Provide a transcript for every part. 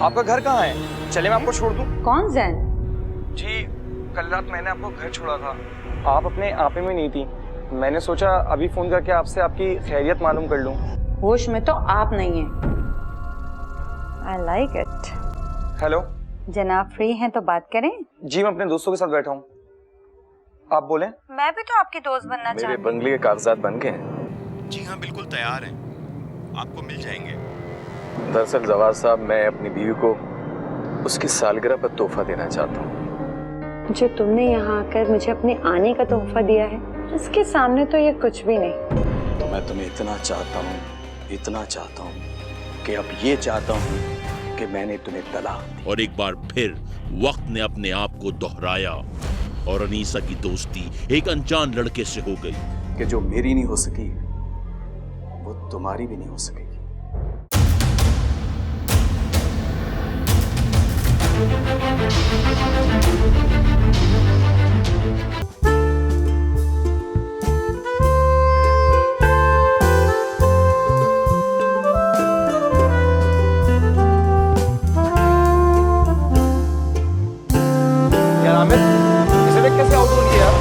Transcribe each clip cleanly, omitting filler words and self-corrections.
आपका घर कहाँ है? चले मैं आपको छोड़ दूं। कौन जैन? जी कल रात मैंने आपको घर छोड़ा था, आप अपने आपे में नहीं थी। मैंने सोचा अभी फोन करके आपसे आपकी खैरियत मालूम कर लूं। होश में तो आप नहीं हैं। I like it. हेलो जनाब फ्री हैं तो बात करें? जी मैं अपने दोस्तों के साथ बैठा हूँ, आप बोलें। मैं भी तो आपकी दोस्त बनना चाहती हूँ। मेरे बंगले के कागजात बन गए हैं? जी हाँ बिल्कुल तैयार हैं, आपको मिल जाएंगे। दरअसल जवाद साहब, मैं अपनी बीवी को उसकी सालगिरह पर तोहफा देना चाहता हूँ। जो तुमने यहाँ आकर मुझे अपने आने का तोहफा दिया है, उसके सामने तो ये कुछ भी नहीं। तो मैं तुम्हें इतना चाहता हूँ कि अब ये चाहता हूँ कि मैंने तुम्हें तलाक दी। और एक बार फिर वक्त ने अपने आप को दोहराया और अनीसा की दोस्ती एक अनजान लड़के से हो गई कि जो मेरी नहीं हो सकी वो तुम्हारी भी नहीं हो सकेगी। यार आमिर, इसे देख कैसे आउट हो गया यार।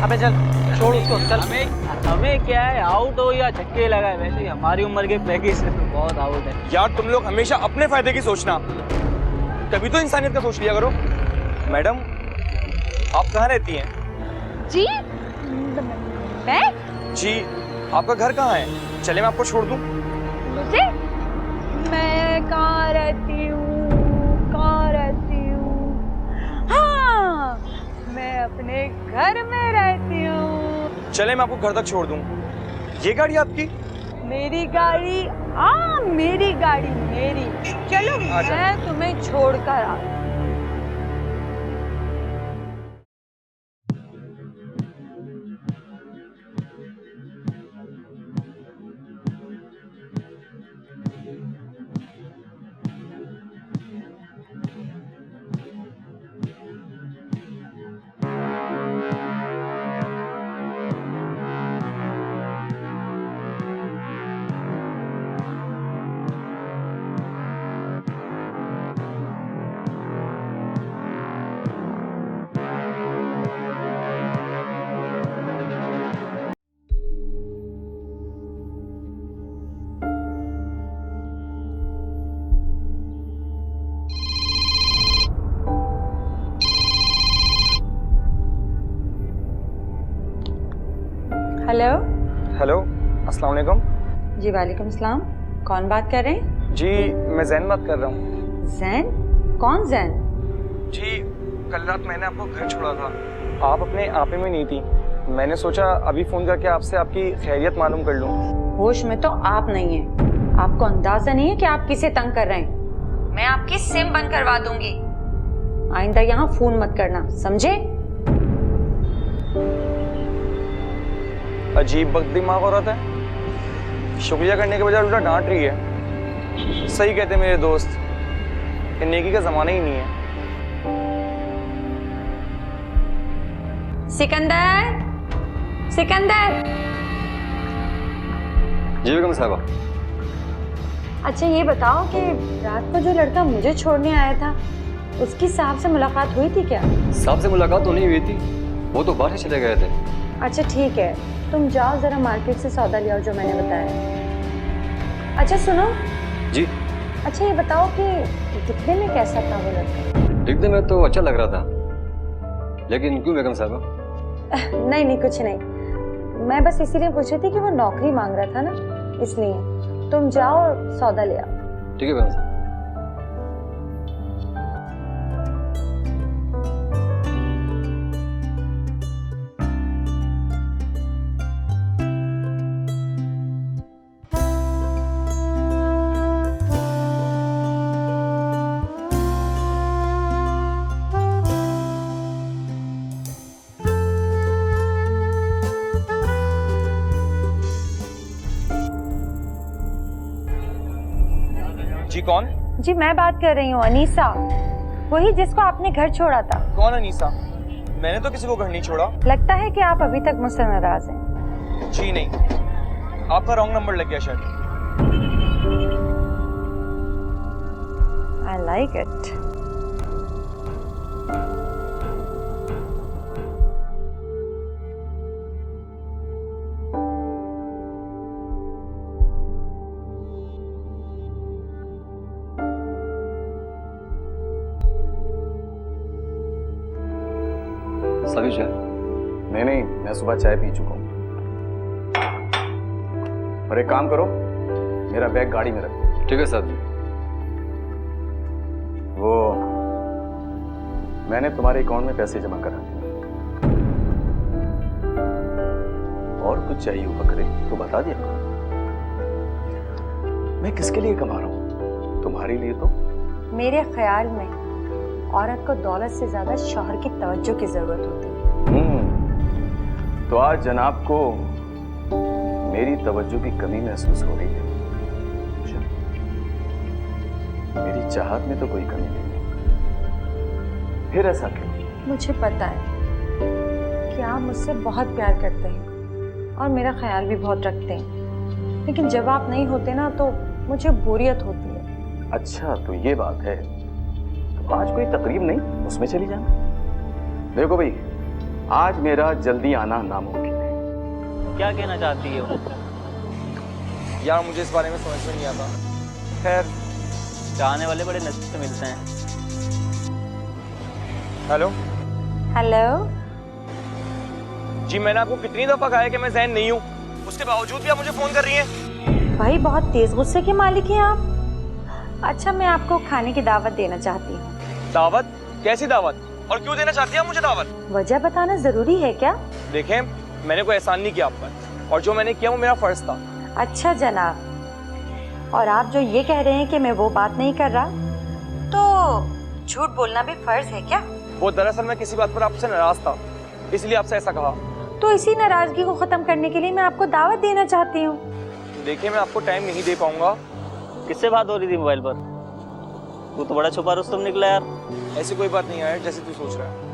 अबे चल छोड़ उसको, चल। हमें क्या है, आउट हो या छक्के लगाए, वैसे ही हमारी उम्र के पैकेज से तो बहुत आउट है। यार तुम लोग हमेशा अपने फायदे की सोचना, कभी तो इंसानियत का सोच लिया करो। मैडम आप कहाँ रहती हैं? जी मैं? जी आपका घर कहाँ है? चले मैं आपको छोड़ दूं। मुझे? मैं कहाँ रहती हूँ? हाँ, मैं अपने घर में रहती हूँ। चले मैं आपको घर तक छोड़ दूं। ये गाड़ी आपकी? मेरी गाड़ी? हाँ मेरी गाड़ी, मेरी। चलो मैं तुम्हें छोड़कर आ। हेलो। हेलो अस्सलाम वालेकुम। जी वालेकुम सलाम। कौन बात कर रहे हैं? जी मैं जैन बात कर रहा हूँ। जैन? कौन जैन? जी कल रात मैंने आपको घर छोड़ा था, आप अपने आपे में नहीं थी। मैंने सोचा अभी फोन करके आपसे आपकी खैरियत मालूम कर लूं। होश में तो आप नहीं हैं। आपको अंदाजा नहीं है कि आप किसे तंग कर रहे हैं। मैं आपकी सिम बंद करवा दूंगी। आइंदा यहाँ फोन मत करना, समझे? अजीब वक्त दिमाग औरत है, शुक्रिया करने के बजाय उल्टा डांट रही है। सही कहते मेरे दोस्त, कि नेकी का जमाना ही नहीं है। सिकंदर, सिकंदर। जी बेगम साहबा। अच्छा ये बताओ कि रात को जो लड़का मुझे छोड़ने आया था, उसकी साहब से मुलाकात हुई थी क्या? साहब से मुलाकात तो नहीं हुई थी, वो तो बाहर चले गए थे। अच्छा ठीक है, तुम जाओ जरा मार्केट से सौदा ले आओ जो मैंने बताया। अच्छा सुनो जी। अच्छा ये बताओ कि दिखने में कैसा था वो लड़का? दिखने में तो अच्छा लग रहा था, लेकिन क्यों बेगम साहबा? नहीं नहीं कुछ नहीं, मैं बस इसीलिए पूछ रही थी कि वो नौकरी मांग रहा था ना, इसलिए। तुम जाओ और सौदा ले आओ। ठीक है बेगम साहब। जी कौन? जी मैं बात कर रही हूँ, अनीसा, वही जिसको आपने घर छोड़ा था। कौन अनीसा? मैंने तो किसी को घर नहीं छोड़ा। लगता है कि आप अभी तक मुझसे नाराज हैं। जी नहीं, आपका रॉन्ग नंबर लग गया शायद। like it. सभी चाय? नहीं, मैं सुबह चाय पी चुका हूँ। और एक काम करो, मेरा बैग गाड़ी में रख दो। ठीक है साहब जी। वो मैंने तुम्हारे अकाउंट में पैसे जमा करा दिए। और कुछ चाहिए हो बकरे तो बता दिया करो। मैं किसके लिए कमा रहा हूँ? तुम्हारे लिए तो। मेरे ख्याल में औरत को दौलत से ज्यादा शौहर की तवज्जो की जरूरत होती है। तो आज जनाब को मेरी तवज्जो की कमी महसूस हो रही है। अच्छा, मेरी चाहत में तो कोई कमी नहीं है, फिर ऐसा क्यों? मुझे पता है कि आप मुझसे बहुत प्यार करते हैं और मेरा ख्याल भी बहुत रखते हैं, लेकिन जब आप नहीं होते ना तो मुझे बोरियत होती है। अच्छा, तो ये बात है। तो आज कोई तकरीब नहीं, उसमें चली जाना। देखो भाई, आज मेरा जल्दी आना नामुमकिन है। क्या कहना चाहती है वो? यार मुझे इस बारे में समझ में नहीं आता। खैर, चाहने वाले बड़े नसीब से मिलते हैं। Hello hello. जी, मैंने आपको कितनी दफा कहा है कि मैं ज़हन नहीं हूँ, उसके बावजूद भी आप मुझे फोन कर रही हैं। भाई बहुत तेज गुस्से के मालिक हैं आप। अच्छा, मैं आपको खाने की दावत देना चाहती हूँ। दावत? कैसी दावत? और क्यों देना चाहती है मुझे दावत? वजह बताना जरूरी है क्या? देखें, मैंने कोई एहसान नहीं किया आप पर, और जो मैंने किया वो मेरा फर्ज था। अच्छा जनाब, और आप जो ये कह रहे हैं कि मैं वो बात नहीं कर रहा, तो झूठ बोलना भी फर्ज है क्या? वो दरअसल मैं किसी बात पर आपसे नाराज था, इसलिए आपसे ऐसा कहा। तो इसी नाराजगी को खत्म करने के लिए मैं आपको दावत देना चाहती हूँ। देखिए, मैं आपको टाइम नहीं दे पाऊंगा। किससे बात हो रही थी मोबाइल पर? तू तो बड़ा छुपा रुस्तम निकला यार। ऐसी कोई बात नहीं है जैसे तू सोच रहा है।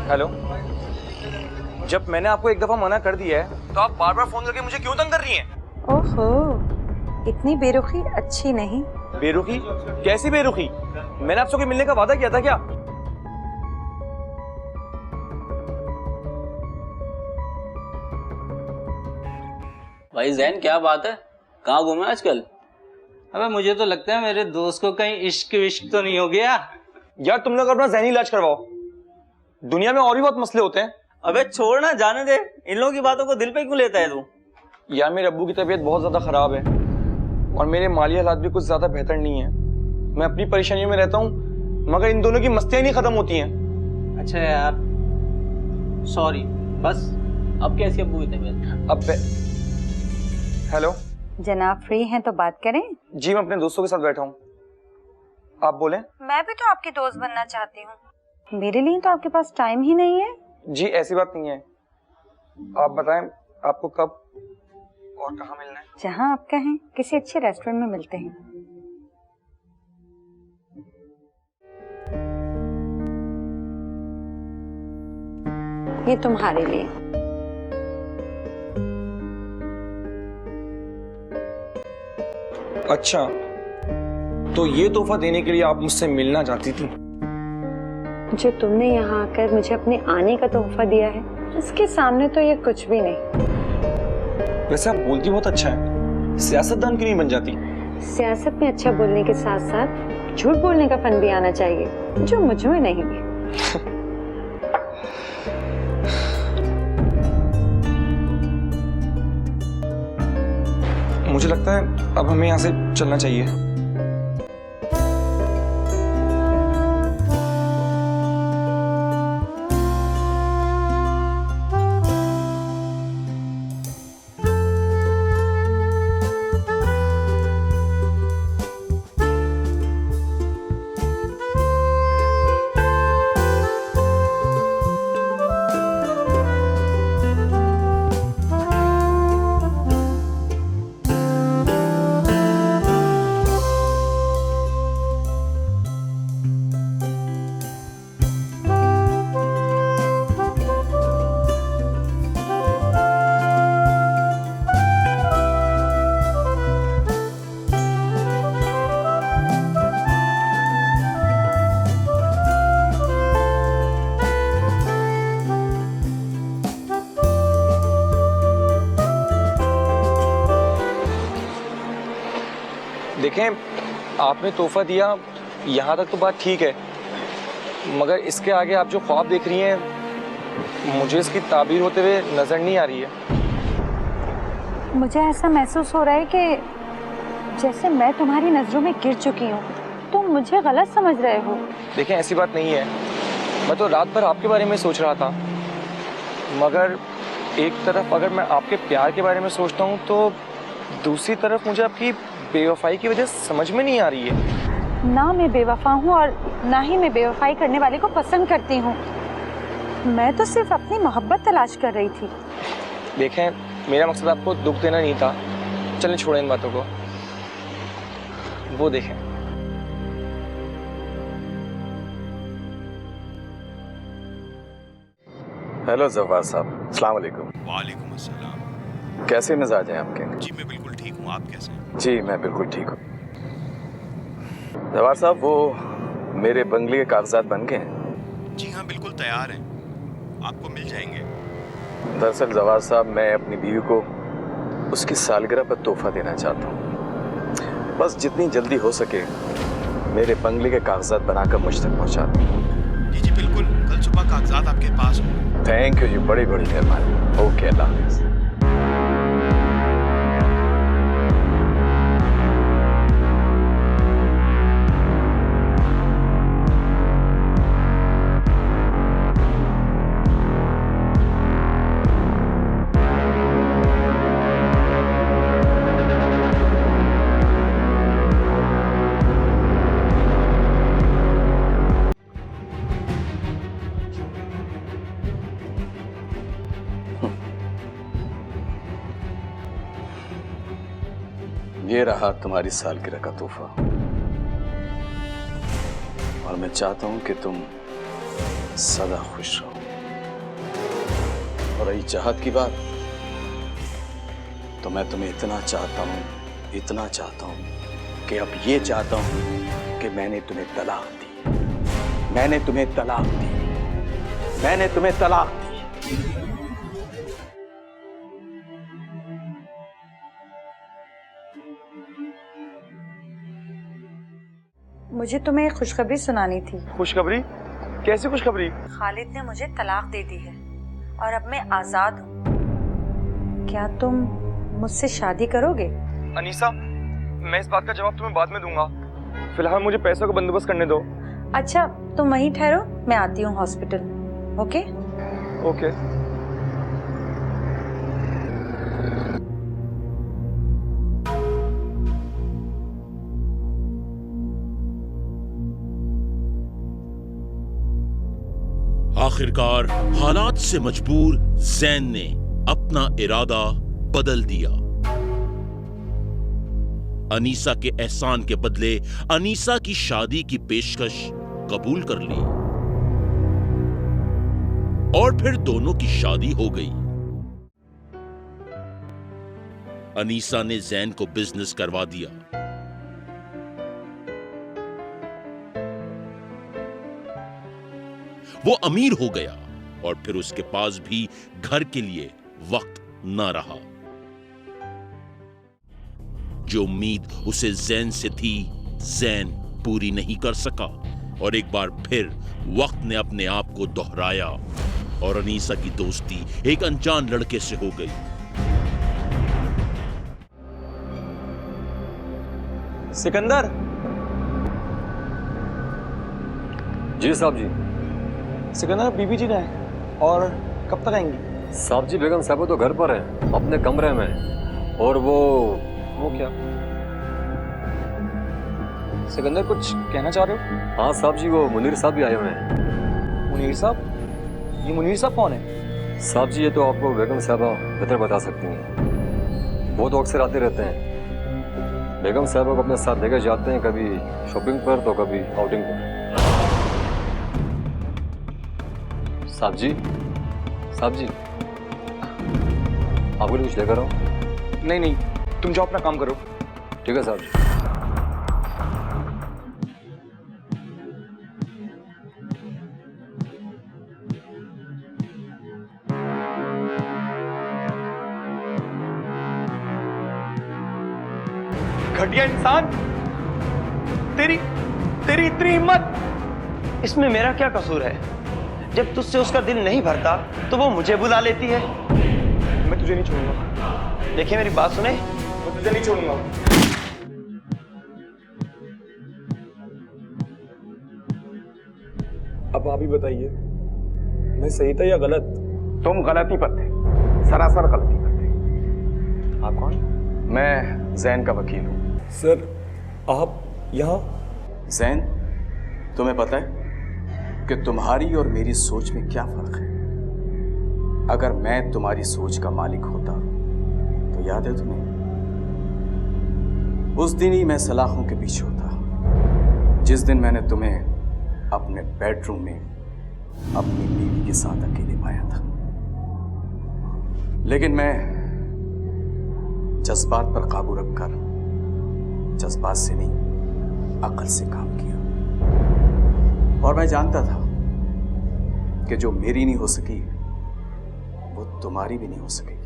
हेलो, जब मैंने आपको एक दफा मना कर दिया है तो आप बार बार फोन करके मुझे क्यों तंग कर रही हैं? ओहो, इतनी बेरुखी अच्छी नहीं। बेरुखी? कैसी बेरुखी? मैंने आपसे कोई मिलने का वादा किया था क्या? भाई जैन, क्या बात है? कहाँ घूमे आजकल? अबे मुझे तो लगता है मेरे दोस्त को कहीं इश्क विश्क तो नहीं हो गया। यार तुम लोग अपना ज़हनी इलाज करवाओ, दुनिया में और भी बहुत मसले होते हैं। अबे छोड़ ना, जाने दे। इन लोगों की बातों को दिल पे क्यों लेता है तू? यार मेरे अब्बू की तबीयत बहुत ज़्यादा ख़राब है और मेरे माली हालात भी कुछ ज़्यादा बेहतर नहीं है। मैं अपनी परेशानियों में रहता हूँ, मगर इन दोनों की मस्तियाँ नहीं ख़त्म होती हैं। अच्छा यार, सॉरी। बस अब कैसी अब्बू की तबीयत? अब हेलो जनाब फ्री हैं तो बात करें? जी, मैं अपने दोस्तों के साथ बैठा हूँ, आप बोलें। मैं भी तो आपकी दोस्त बनना चाहती हूँ, मेरे लिए तो आपके पास टाइम ही नहीं है। जी ऐसी बात नहीं है, आप बताएं आपको कब और कहाँ मिलना है? जहाँ आप कहें, किसी अच्छे रेस्टोरेंट में मिलते हैं। ये तुम्हारे लिए। अच्छा, तो ये तोहफा देने के लिए आप मुझसे मिलना चाहती थी? जो तुमने यहाँ आकर मुझे अपने आने का तोहफा दिया है, इसके सामने तो ये कुछ भी नहीं। वैसे आप बोलती बहुत अच्छा है, सियासतदान क्यों नहीं बन जाती? सियासत में अच्छा बोलने के साथ साथ झूठ बोलने का फन भी आना चाहिए, जो मुझ में नहीं है। मुझे लगता है अब हमें यहाँ से चलना चाहिए। देखें, आपने तोहफा दिया, यहाँ तक तो बात ठीक है, मगर इसके आगे आप जो ख्वाब देख रही हैं, मुझे इसकी ताबीर होते हुए नजर नहीं आ रही है। मुझे ऐसा महसूस हो रहा है कि जैसे मैं तुम्हारी नजरों में गिर चुकी हूँ, तुम मुझे गलत समझ रहे हो। देखें, ऐसी बात नहीं है, मैं तो रात भर आपके बारे में सोच रहा था, मगर एक तरफ अगर मैं आपके प्यार के बारे में सोचता हूँ तो दूसरी तरफ मुझे आपकी बेवफाई की वजह समझ में नहीं आ रही है। ना मैं बेवफा हूँ और ना ही मैं बेवफाई करने वाले को पसंद करती हूँ। मैं तो सिर्फ अपनी मोहब्बत तलाश कर रही थी। देखें, मेरा मकसद आपको दुख देना नहीं था, चलें छोड़ें इन बातों को। वो देखें, हेलो जवार साहब, अस्सलाम वालेकुम। वालेकुम अस्सलाम। कैसे मिजाज हैं आपके? जी मैं बिल्कुल ठीक हूँ, आप कैसे हैं? जी मैं बिल्कुल ठीक हूँ। जवार साहब, वो मेरे बंगले के कागजात बन गए हैं? जी हाँ, बिल्कुल तैयार हैं, आपको मिल जाएंगे। दरअसल जवार साहब, मैं अपनी बीवी को उसकी सालगिरह पर तोहफा देना चाहता हूँ। बस जितनी जल्दी हो सके मेरे बंगले के कागजात बनाकर मुझ तक पहुँचा दें। जी बिल्कुल, कल सुबह कागजात आपके पास होंगे। थैंक यू जी, बड़ी बड़ी मेहरबानी। ओके, अल्लाह हाफिज़। ये रहा तुम्हारी सालगिरह का तोहफा, और मैं चाहता हूं कि तुम सदा खुश रहो। और रही चाहत की बात, तो मैं तुम्हें इतना चाहता हूं कि अब ये चाहता हूं कि मैंने तुम्हें तलाक दी, मैंने तुम्हें तलाक दी, मैंने तुम्हें तलाक दी। मुझे तुम्हें एक खुशखबरी सुनानी थी। खुशखबरी? कैसी खुशखबरी? खालिद ने मुझे तलाक दे दी है और अब मैं आजाद हूँ। क्या तुम मुझसे शादी करोगे? अनीसा, मैं इस बात का जवाब तुम्हें बाद में दूंगा, फिलहाल मुझे पैसों का बंदोबस्त करने दो। अच्छा, तुम वहीं ठहरो, मैं आती हूँ हॉस्पिटल। ओके? ओके। आखिरकार हालात से मजबूर जैन ने अपना इरादा बदल दिया। अनीसा के एहसान के बदले अनीसा की शादी की पेशकश कबूल कर ली और फिर दोनों की शादी हो गई। अनीसा ने जैन को बिजनेस करवा दिया। वो अमीर हो गया और फिर उसके पास भी घर के लिए वक्त न रहा। जो उम्मीद उसे जैन से थी, जैन पूरी नहीं कर सका और एक बार फिर वक्त ने अपने आप को दोहराया और अनीसा की दोस्ती एक अनजान लड़के से हो गई। सिकंदर। जी साहब जी। सिकंदर, बीबी जी ने और कब तक आएंगी? साहब जी, बेगम साहब तो घर पर हैं, अपने कमरे में। और वो क्या? सिकंदर, कुछ कहना चाह रहे हो? हाँ साहब जी, वो मुनीर साहब भी आए हुए हैं। मुनीर साहब? ये मुनीर साहब कौन है? साहब जी, ये तो आपको बेगम साहबा बेहतर बता सकती हैं, वो तो अक्सर आते रहते हैं। बेगम साहबा को अपने साथ लेकर जाते हैं, कभी शॉपिंग पर तो कभी आउटिंग पर। साहब जी, साहब जी, आपके लिए कुछ लेकर आओ? नहीं नहीं, तुम जाओ अपना काम करो। ठीक है साहब जी। घटिया इंसान, तेरी तेरी इतनी हिम्मत? इसमें मेरा क्या कसूर है? जब तुझसे उसका दिल नहीं भरता तो वो मुझे बुला लेती है। मैं तुझे नहीं छोड़ूंगा। देखिए मेरी बात सुने, मैं तुझे नहीं छोड़ूंगा। अब आप ही बताइए, मैं सही था या गलत? तुम गलती पर थे, सरासर गलती पर थे। आप कौन? मैं जैन का वकील हूं। सर आप यहाँ? जैन, तुम्हें पता है कि तुम्हारी और मेरी सोच में क्या फर्क है? अगर मैं तुम्हारी सोच का मालिक होता तो याद है तुम्हें, उस दिन ही मैं सलाखों के पीछे होता, जिस दिन मैंने तुम्हें अपने बेडरूम में अपनी बीवी के साथ अकेले पाया था। लेकिन मैं जज्बात पर काबू रखकर, जज्बात से नहीं अकल से काम किया, और मैं जानता था कि जो मेरी नहीं हो सकी वो तुम्हारी भी नहीं हो सकेगी।